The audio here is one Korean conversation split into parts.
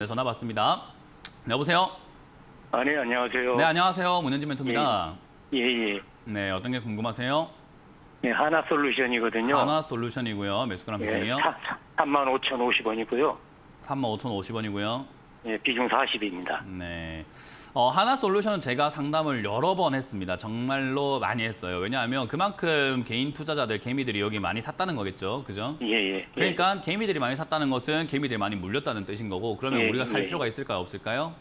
네, 전화 받습니다. 네, 여보세요? 네, 안녕하세요. 네, 안녕하세요. 문현진 멘토입니다. 예. 네, 어떤 게 궁금하세요? 네, 하나솔루션이거든요. 하나솔루션이고요. 매수가랑 예, 비중이요? 35,050원이고요. 35,050원이고요. 예, 비중 40입니다. 네. 하나솔루션은 제가 상담을 여러 번 했습니다. 정말로 많이 했어요. 왜냐하면 그만큼 개인 투자자들, 개미들이 여기 많이 샀다는 거겠죠. 그죠? 예. 그러니까 개미들이 많이 샀다는 것은 개미들이 많이 물렸다는 뜻인 거고, 그러면 예, 우리가 살 예. 필요가 있을까요? 없을까요?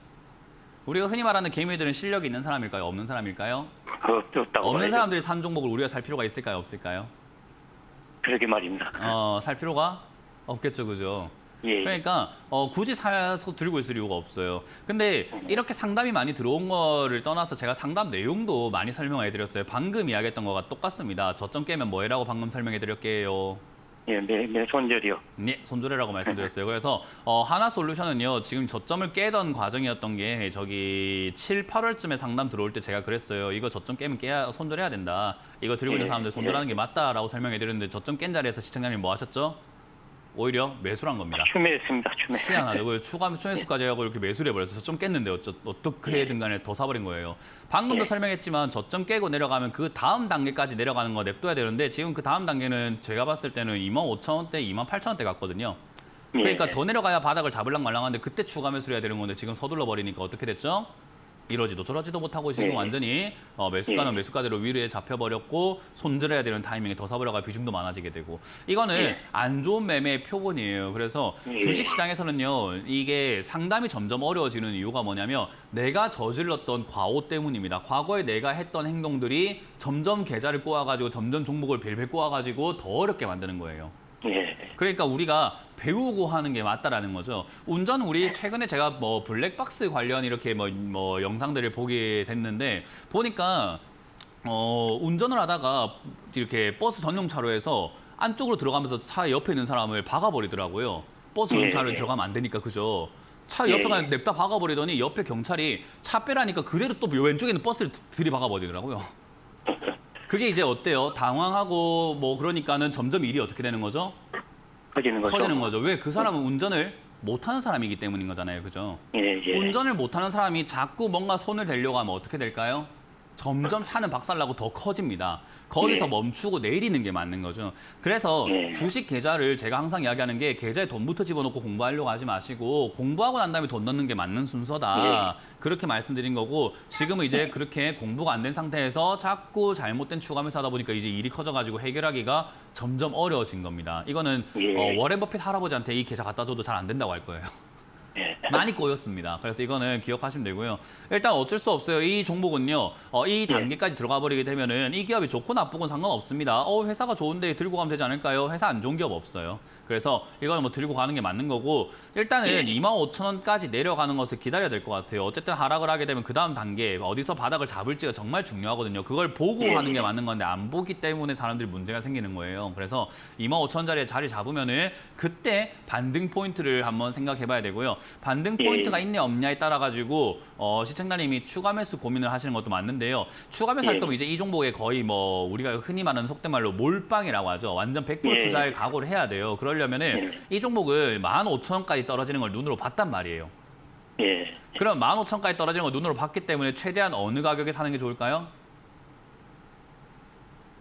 우리가 흔히 말하는 개미들은 실력이 있는 사람일까요? 없는 사람일까요? 없다고 없는 봐야죠. 사람들이 산 종목을 우리가 살 필요가 있을까요? 없을까요? 그러게 말입니다. 살 필요가 없겠죠, 그죠? 예. 그러니까 굳이 사서 들고 있을 이유가 없어요. 근데 이렇게 상담이 많이 들어온 거를 떠나서 제가 상담 내용도 많이 설명해 드렸어요. 방금 이야기했던 거가 똑같습니다. 저점 깨면 뭐해라고 방금 설명해 드렸게요. 예, 매 손절이요. 네, 손절해라고 말씀드렸어요. 그래서 하나솔루션은요, 지금 저점을 깨던 과정이었던 게 저기 7, 8월쯤에 상담 들어올 때 제가 그랬어요. 이거 저점 깨면 손절해야 된다. 이거 들고 있는 사람들 손절하는 게 맞다라고 설명해 드렸는데 저점 깬 자리에서 시청자님 뭐 하셨죠? 오히려 매수를 한 겁니다. 추매했습니다. 추매. 희한하죠. 그 추가 총회수까지 하고 이렇게 매수를 해버려서 저점 깼는데 어떻게든 간에 더 사버린 거예요. 방금도 설명했지만 저점 깨고 내려가면 그 다음 단계까지 내려가는 거 냅둬야 되는데 지금 그 다음 단계는 제가 봤을 때는 25,000원대, 28,000원대 갔거든요. 그러니까 더 내려가야 바닥을 잡을랑 말랑한데 그때 추가 매수를 해야 되는 건데 지금 서둘러 버리니까 어떻게 됐죠? 이러지도 저러지도 못하고 지금 완전히 매수가는 매수가대로 위로에 잡혀버렸고 손절해야 되는 타이밍에 더 사버려가 비중도 많아지게 되고 이거는 안 좋은 매매의 표본이에요. 그래서 주식시장에서는요 이게 상담이 점점 어려워지는 이유가 뭐냐면 내가 저질렀던 과오 때문입니다. 과거에 내가 했던 행동들이 점점 계좌를 꼬아가지고 점점 종목을 벨벨 꼬아가지고 더 어렵게 만드는 거예요. 그러니까 우리가 배우고 하는 게 맞다라는 거죠. 운전 우리 최근에 제가 뭐 블랙박스 관련 이렇게 뭐 영상들을 보게 됐는데 보니까 운전을 하다가 이렇게 버스 전용 차로에서 안쪽으로 들어가면서 차 옆에 있는 사람을 박아버리더라고요. 버스 전용 차로에 들어가면 안 되니까 그죠. 차 옆에 그냥 냅다 박아버리더니 옆에 경찰이 차 빼라니까 그대로 또 왼쪽에 있는 버스를 들이박아버리더라고요. 그게 이제 어때요? 당황하고 뭐 그러니까는 점점 일이 어떻게 되는 거죠? 커지는 거죠. 왜? 그 사람은 운전을 못하는 사람이기 때문인 거잖아요. 그죠? 운전을 못하는 사람이 자꾸 뭔가 손을 대려고 하면 어떻게 될까요? 점점 차는 박살나고 더 커집니다. 거기서 멈추고 내리는 게 맞는 거죠. 그래서 주식 계좌를 제가 항상 이야기하는 게 계좌에 돈부터 집어넣고 공부하려고 하지 마시고 공부하고 난 다음에 돈 넣는 게 맞는 순서다. 그렇게 말씀드린 거고 지금은 이제 그렇게 공부가 안 된 상태에서 자꾸 잘못된 추가매수 하다 보니까 이제 일이 커져가지고 해결하기가 점점 어려워진 겁니다. 이거는 워렌 버핏 할아버지한테 이 계좌 갖다 줘도 잘 안 된다고 할 거예요. 많이 꼬였습니다. 그래서 이거는 기억하시면 되고요. 일단 어쩔 수 없어요. 이 종목은요. 이 단계까지 들어가 버리게 되면은 이 기업이 좋고 나쁘고 상관없습니다. 회사가 좋은데 들고 가면 되지 않을까요? 회사 안 좋은 기업 없어요. 그래서 이거는 뭐 들고 가는 게 맞는 거고 일단은 25,000원까지 내려가는 것을 기다려야 될 것 같아요. 어쨌든 하락을 하게 되면 그 다음 단계 어디서 바닥을 잡을지가 정말 중요하거든요. 그걸 보고 하는 게 맞는 건데 안 보기 때문에 사람들이 문제가 생기는 거예요. 그래서 25,000원짜리에 자리 잡으면은 그때 반등 포인트를 한번 생각해 봐야 되고요. 반등 포인트가 있냐 없냐에 따라 가지고 시청자님이 추가 매수 고민을 하시는 것도 맞는데요. 추가 매수 할 거면 이제 이 종목에 거의 뭐 우리가 흔히 말하는 속된 말로 몰빵이라고 하죠. 완전 100% 투자할 각오를 해야 돼요. 그러려면은 이 종목을 15,000원까지 떨어지는 걸 눈으로 봤단 말이에요. 그럼 15,000원까지 떨어지는 걸 눈으로 봤기 때문에 최대한 어느 가격에 사는 게 좋을까요?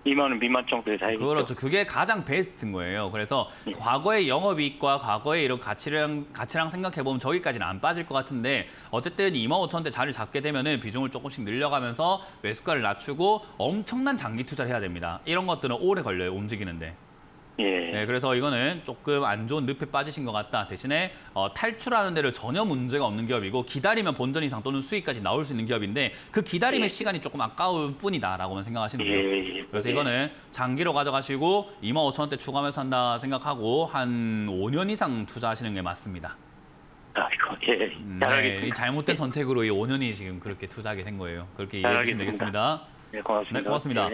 2만 원 미만 정도에 사야겠죠. 그렇죠. 그게 가장 베스트인 거예요. 그래서 과거의 영업이익과 과거의 이런 가치랑 생각해보면 저기까지는 안 빠질 것 같은데 어쨌든 25,000원대 자리를 잡게 되면은 비중을 조금씩 늘려가면서 매수가를 낮추고 엄청난 장기 투자를 해야 됩니다. 이런 것들은 오래 걸려요. 움직이는데. 네, 그래서 이거는 조금 안 좋은 늪에 빠지신 것 같다. 대신에 탈출하는 데를 전혀 문제가 없는 기업이고 기다리면 본전 이상 또는 수익까지 나올 수 있는 기업인데 그 기다림의 시간이 조금 아까울 뿐이다라고만 생각하시면 돼요. 그래서 이거는 장기로 가져가시고 25,000원대 추가하면서 한다 생각하고 한 5년 이상 투자하시는 게 맞습니다. 이 잘못된 선택으로 이 5년이 지금 그렇게 투자하게 된 거예요. 그렇게 이해해 주시면 되겠습니다. 네, 고맙습니다. 네, 고맙습니다.